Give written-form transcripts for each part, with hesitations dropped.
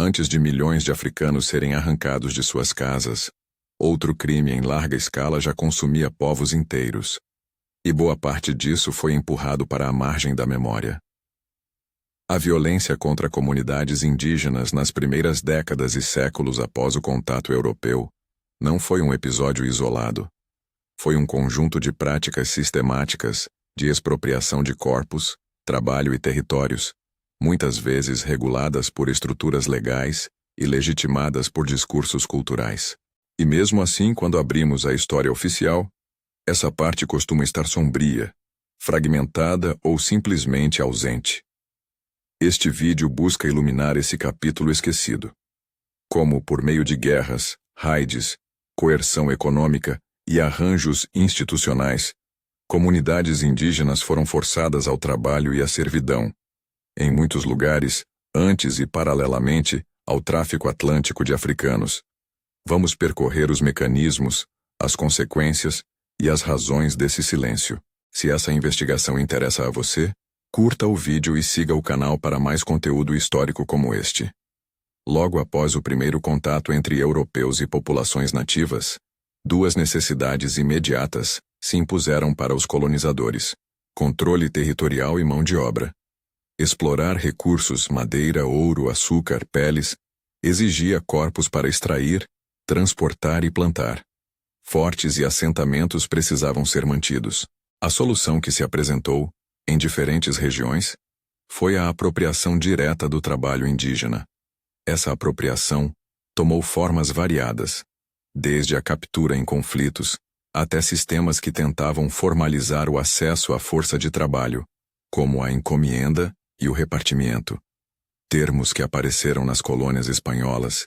Antes de milhões de africanos serem arrancados de suas casas, outro crime em larga escala já consumia povos inteiros. E boa parte disso foi empurrado para a margem da memória. A violência contra comunidades indígenas nas primeiras décadas e séculos após o contato europeu não foi um episódio isolado. Foi um conjunto de práticas sistemáticas de expropriação de corpos, trabalho e territórios, muitas vezes reguladas por estruturas legais e legitimadas por discursos culturais. E mesmo assim, quando abrimos a história oficial, essa parte costuma estar sombria, fragmentada ou simplesmente ausente. Este vídeo busca iluminar esse capítulo esquecido. Como, por meio de guerras, raids, coerção econômica e arranjos institucionais, comunidades indígenas foram forçadas ao trabalho e à servidão, em muitos lugares, antes e paralelamente ao tráfico atlântico de africanos. Vamos percorrer os mecanismos, as consequências e as razões desse silêncio. Se essa investigação interessa a você, curta o vídeo e siga o canal para mais conteúdo histórico como este. Logo após o primeiro contato entre europeus e populações nativas, duas necessidades imediatas se impuseram para os colonizadores: controle territorial e mão de obra. Explorar recursos, madeira, ouro, açúcar, peles, exigia corpos para extrair, transportar e plantar. Fortes e assentamentos precisavam ser mantidos. A solução que se apresentou, em diferentes regiões, foi a apropriação direta do trabalho indígena. Essa apropriação tomou formas variadas, desde a captura em conflitos, até sistemas que tentavam formalizar o acesso à força de trabalho, como a encomienda e o repartimento. Termos que apareceram nas colônias espanholas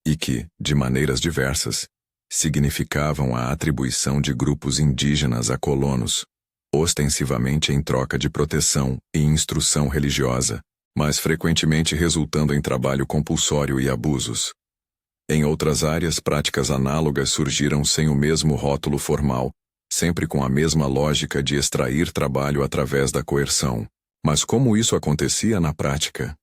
e que, de maneiras diversas, significavam a atribuição de grupos indígenas a colonos, ostensivamente em troca de proteção e instrução religiosa, mas frequentemente resultando em trabalho compulsório e abusos. Em outras áreas, práticas análogas surgiram sem o mesmo rótulo formal, sempre com a mesma lógica de extrair trabalho através da coerção. Mas como isso acontecia na prática?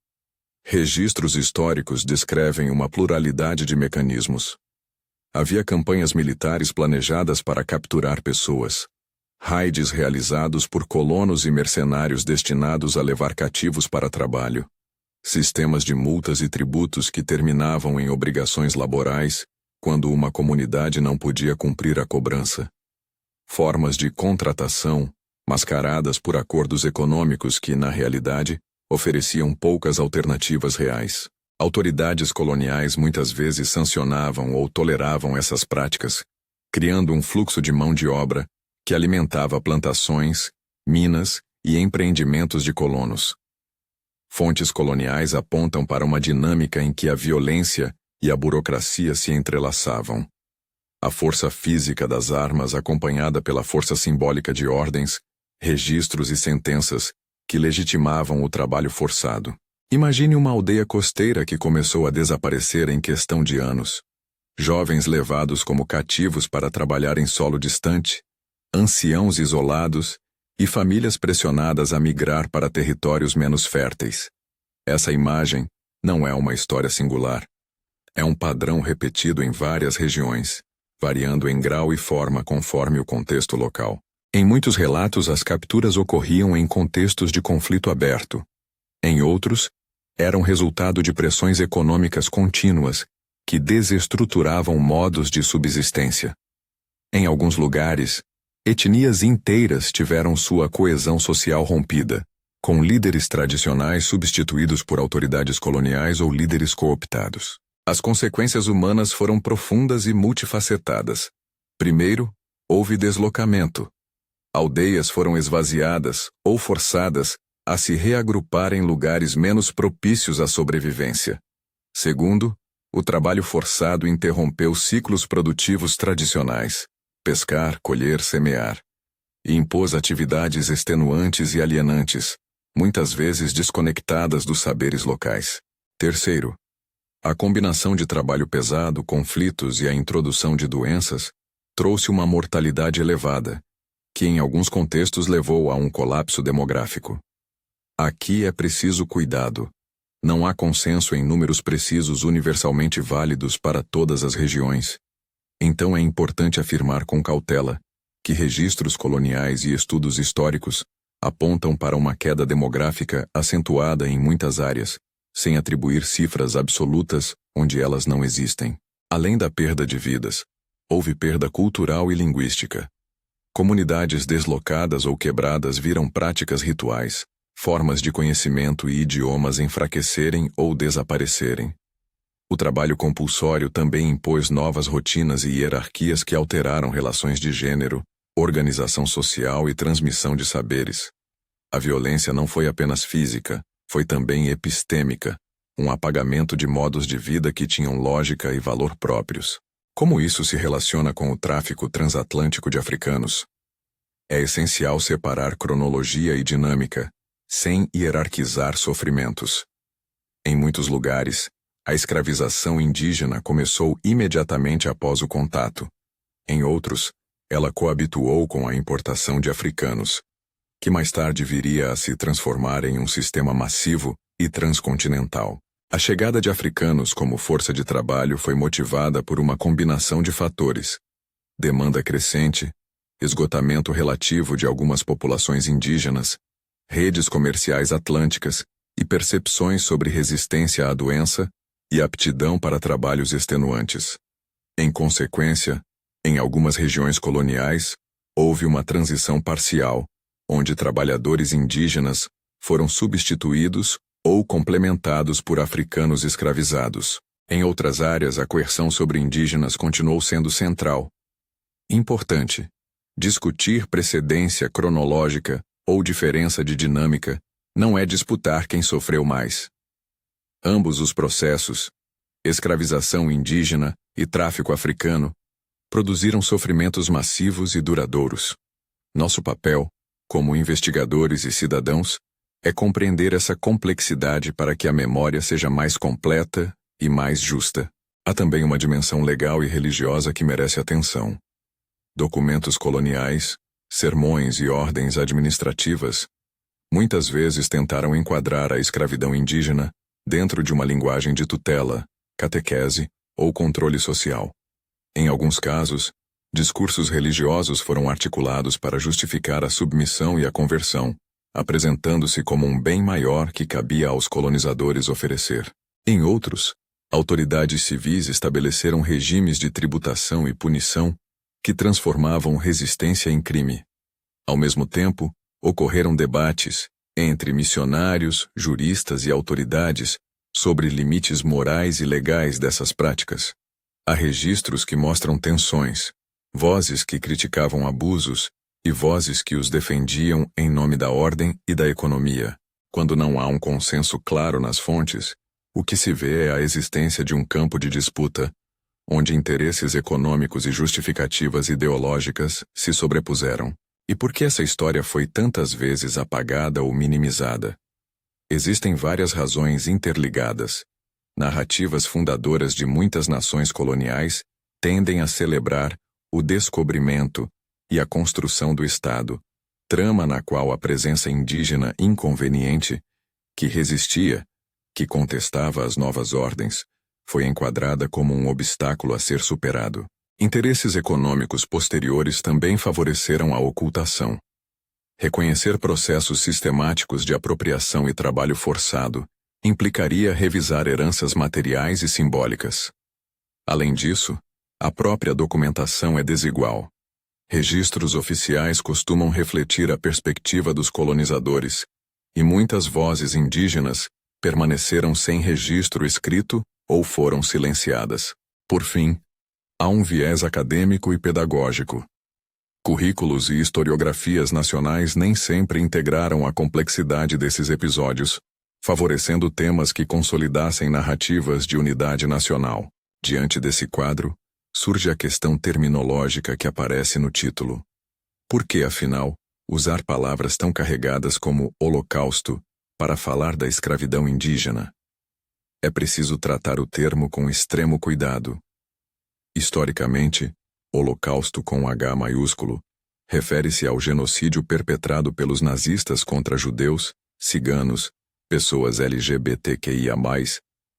Registros históricos descrevem uma pluralidade de mecanismos. Havia campanhas militares planejadas para capturar pessoas, raids realizados por colonos e mercenários destinados a levar cativos para trabalho, sistemas de multas e tributos que terminavam em obrigações laborais quando uma comunidade não podia cumprir a cobrança, formas de contratação mascaradas por acordos econômicos que, na realidade, ofereciam poucas alternativas reais. Autoridades coloniais muitas vezes sancionavam ou toleravam essas práticas, criando um fluxo de mão de obra que alimentava plantações, minas e empreendimentos de colonos. Fontes coloniais apontam para uma dinâmica em que a violência e a burocracia se entrelaçavam. A força física das armas acompanhada pela força simbólica de ordens, registros e sentenças que legitimavam o trabalho forçado. Imagine uma aldeia costeira que começou a desaparecer em questão de anos. Jovens levados como cativos para trabalhar em solo distante, anciãos isolados e famílias pressionadas a migrar para territórios menos férteis. Essa imagem não é uma história singular. É um padrão repetido em várias regiões, variando em grau e forma conforme o contexto local. Em muitos relatos, as capturas ocorriam em contextos de conflito aberto. Em outros, eram resultado de pressões econômicas contínuas que desestruturavam modos de subsistência. Em alguns lugares, etnias inteiras tiveram sua coesão social rompida, com líderes tradicionais substituídos por autoridades coloniais ou líderes cooptados. As consequências humanas foram profundas e multifacetadas. Primeiro, houve deslocamento. Aldeias foram esvaziadas ou forçadas a se reagrupar em lugares menos propícios à sobrevivência. Segundo, o trabalho forçado interrompeu ciclos produtivos tradicionais, pescar, colher, semear, e impôs atividades extenuantes e alienantes, muitas vezes desconectadas dos saberes locais. Terceiro, a combinação de trabalho pesado, conflitos e a introdução de doenças trouxe uma mortalidade elevada, que em alguns contextos levou a um colapso demográfico. Aqui é preciso cuidado. Não há consenso em números precisos universalmente válidos para todas as regiões. Então é importante afirmar com cautela que registros coloniais e estudos históricos apontam para uma queda demográfica acentuada em muitas áreas, sem atribuir cifras absolutas onde elas não existem. Além da perda de vidas, houve perda cultural e linguística. Comunidades deslocadas ou quebradas viram práticas rituais, formas de conhecimento e idiomas enfraquecerem ou desaparecerem. O trabalho compulsório também impôs novas rotinas e hierarquias que alteraram relações de gênero, organização social e transmissão de saberes. A violência não foi apenas física, foi também epistêmica, um apagamento de modos de vida que tinham lógica e valor próprios. Como isso se relaciona com o tráfico transatlântico de africanos? É essencial separar cronologia e dinâmica, sem hierarquizar sofrimentos. Em muitos lugares, a escravização indígena começou imediatamente após o contato. Em outros, ela coabituou com a importação de africanos, que mais tarde viria a se transformar em um sistema massivo e transcontinental. A chegada de africanos como força de trabalho foi motivada por uma combinação de fatores: demanda crescente, esgotamento relativo de algumas populações indígenas, redes comerciais atlânticas e percepções sobre resistência à doença e aptidão para trabalhos extenuantes. Em consequência, em algumas regiões coloniais, houve uma transição parcial, onde trabalhadores indígenas foram substituídos ou complementados por africanos escravizados. Em outras áreas, a coerção sobre indígenas continuou sendo central. Importante: discutir precedência cronológica ou diferença de dinâmica não é disputar quem sofreu mais. Ambos os processos, escravização indígena e tráfico africano, produziram sofrimentos massivos e duradouros. Nosso papel, como investigadores e cidadãos, é compreender essa complexidade para que a memória seja mais completa e mais justa. Há também uma dimensão legal e religiosa que merece atenção. Documentos coloniais, sermões e ordens administrativas muitas vezes tentaram enquadrar a escravidão indígena dentro de uma linguagem de tutela, catequese ou controle social. Em alguns casos, discursos religiosos foram articulados para justificar a submissão e a conversão, apresentando-se como um bem maior que cabia aos colonizadores oferecer. Em outros, autoridades civis estabeleceram regimes de tributação e punição que transformavam resistência em crime. Ao mesmo tempo, ocorreram debates entre missionários, juristas e autoridades sobre limites morais e legais dessas práticas. Há registros que mostram tensões, vozes que criticavam abusos e vozes que os defendiam em nome da ordem e da economia. Quando não há um consenso claro nas fontes, o que se vê é a existência de um campo de disputa, onde interesses econômicos e justificativas ideológicas se sobrepuseram. E por que essa história foi tantas vezes apagada ou minimizada? Existem várias razões interligadas. Narrativas fundadoras de muitas nações coloniais tendem a celebrar o descobrimento e a construção do Estado, trama na qual a presença indígena inconveniente, que resistia, que contestava as novas ordens, foi enquadrada como um obstáculo a ser superado. Interesses econômicos posteriores também favoreceram a ocultação. Reconhecer processos sistemáticos de apropriação e trabalho forçado implicaria revisar heranças materiais e simbólicas. Além disso, a própria documentação é desigual. Registros oficiais costumam refletir a perspectiva dos colonizadores, e muitas vozes indígenas permaneceram sem registro escrito ou foram silenciadas. Por fim, há um viés acadêmico e pedagógico. Currículos e historiografias nacionais nem sempre integraram a complexidade desses episódios, favorecendo temas que consolidassem narrativas de unidade nacional. Diante desse quadro, surge a questão terminológica que aparece no título. Por que, afinal, usar palavras tão carregadas como Holocausto para falar da escravidão indígena? É preciso tratar o termo com extremo cuidado. Historicamente, Holocausto com H maiúsculo refere-se ao genocídio perpetrado pelos nazistas contra judeus, ciganos, pessoas LGBTQIA+,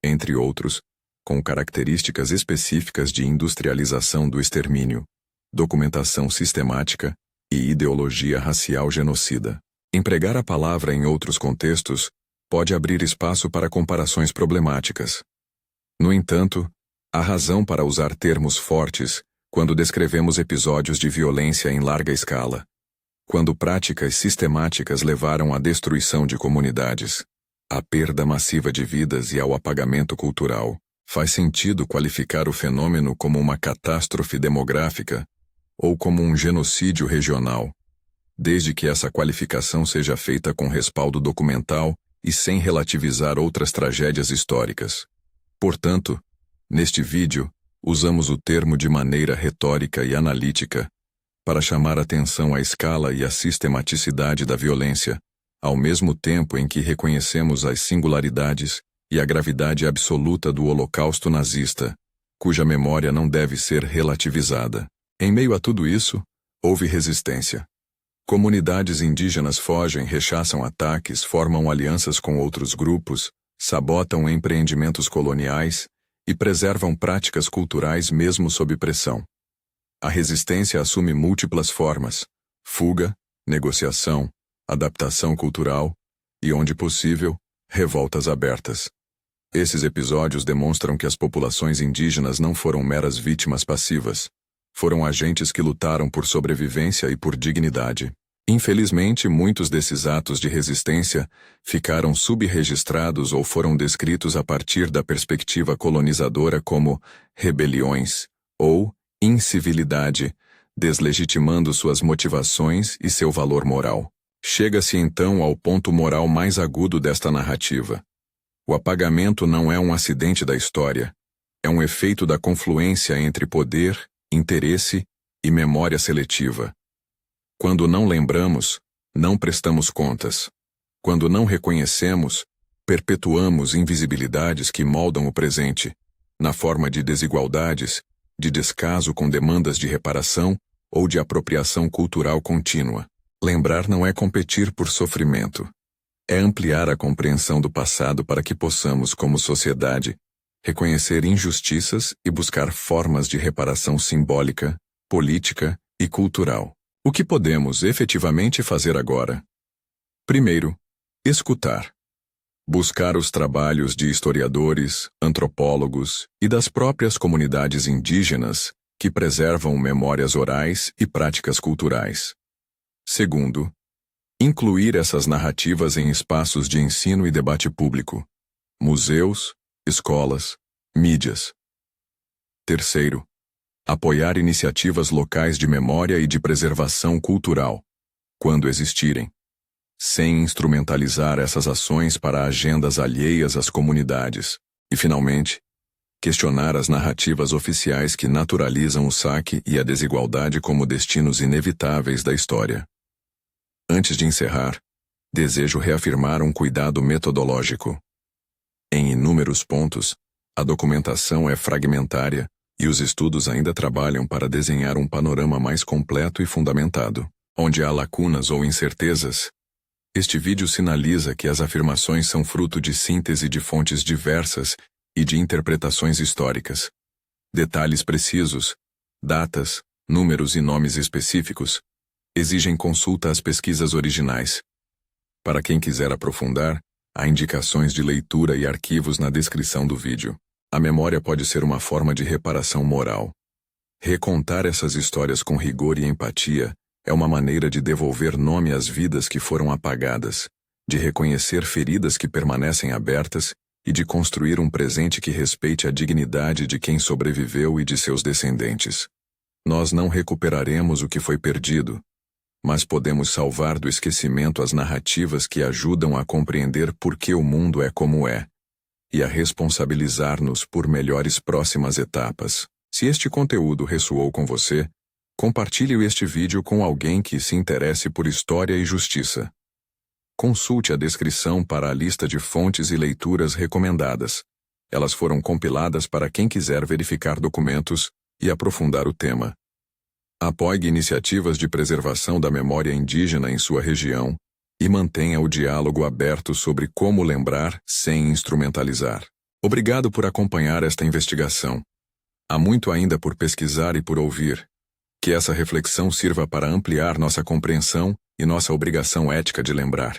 entre outros, com características específicas de industrialização do extermínio, documentação sistemática e ideologia racial genocida. Empregar a palavra em outros contextos pode abrir espaço para comparações problemáticas. No entanto, há razão para usar termos fortes quando descrevemos episódios de violência em larga escala, quando práticas sistemáticas levaram à destruição de comunidades, à perda massiva de vidas e ao apagamento cultural. Faz sentido qualificar o fenômeno como uma catástrofe demográfica ou como um genocídio regional, desde que essa qualificação seja feita com respaldo documental e sem relativizar outras tragédias históricas. Portanto, neste vídeo, usamos o termo de maneira retórica e analítica para chamar atenção à escala e à sistematicidade da violência, ao mesmo tempo em que reconhecemos as singularidades e a gravidade absoluta do Holocausto nazista, cuja memória não deve ser relativizada. Em meio a tudo isso, houve resistência. Comunidades indígenas fogem, rechaçam ataques, formam alianças com outros grupos, sabotam empreendimentos coloniais e preservam práticas culturais mesmo sob pressão. A resistência assume múltiplas formas: fuga, negociação, adaptação cultural e, onde possível, revoltas abertas. Esses episódios demonstram que as populações indígenas não foram meras vítimas passivas. Foram agentes que lutaram por sobrevivência e por dignidade. Infelizmente, muitos desses atos de resistência ficaram subregistrados ou foram descritos a partir da perspectiva colonizadora como rebeliões ou incivilidade, deslegitimando suas motivações e seu valor moral. Chega-se então ao ponto moral mais agudo desta narrativa. O apagamento não é um acidente da história, é um efeito da confluência entre poder, interesse e memória seletiva. Quando não lembramos, não prestamos contas. Quando não reconhecemos, perpetuamos invisibilidades que moldam o presente, na forma de desigualdades, de descaso com demandas de reparação ou de apropriação cultural contínua. Lembrar não é competir por sofrimento. É ampliar a compreensão do passado para que possamos, como sociedade, reconhecer injustiças e buscar formas de reparação simbólica, política e cultural. O que podemos efetivamente fazer agora? Primeiro, escutar. Buscar os trabalhos de historiadores, antropólogos e das próprias comunidades indígenas que preservam memórias orais e práticas culturais. Segundo, incluir essas narrativas em espaços de ensino e debate público, museus, escolas, mídias. Terceiro, apoiar iniciativas locais de memória e de preservação cultural, quando existirem, sem instrumentalizar essas ações para agendas alheias às comunidades. E, finalmente, questionar as narrativas oficiais que naturalizam o saque e a desigualdade como destinos inevitáveis da história. Antes de encerrar, desejo reafirmar um cuidado metodológico. Em inúmeros pontos, a documentação é fragmentária e os estudos ainda trabalham para desenhar um panorama mais completo e fundamentado. Onde há lacunas ou incertezas, este vídeo sinaliza que as afirmações são fruto de síntese de fontes diversas e de interpretações históricas. Detalhes precisos, datas, números e nomes específicos exigem consulta às pesquisas originais. Para quem quiser aprofundar, há indicações de leitura e arquivos na descrição do vídeo. A memória pode ser uma forma de reparação moral. Recontar essas histórias com rigor e empatia é uma maneira de devolver nome às vidas que foram apagadas, de reconhecer feridas que permanecem abertas e de construir um presente que respeite a dignidade de quem sobreviveu e de seus descendentes. Nós não recuperaremos o que foi perdido, mas podemos salvar do esquecimento as narrativas que ajudam a compreender por que o mundo é como é, e a responsabilizar-nos por melhores próximas etapas. Se este conteúdo ressoou com você, compartilhe este vídeo com alguém que se interesse por história e justiça. Consulte a descrição para a lista de fontes e leituras recomendadas. Elas foram compiladas para quem quiser verificar documentos e aprofundar o tema. Apoie iniciativas de preservação da memória indígena em sua região E mantenha o diálogo aberto sobre como lembrar sem instrumentalizar. Obrigado por acompanhar esta investigação. Há muito ainda por pesquisar e por ouvir. Que essa reflexão sirva para ampliar nossa compreensão e nossa obrigação ética de lembrar.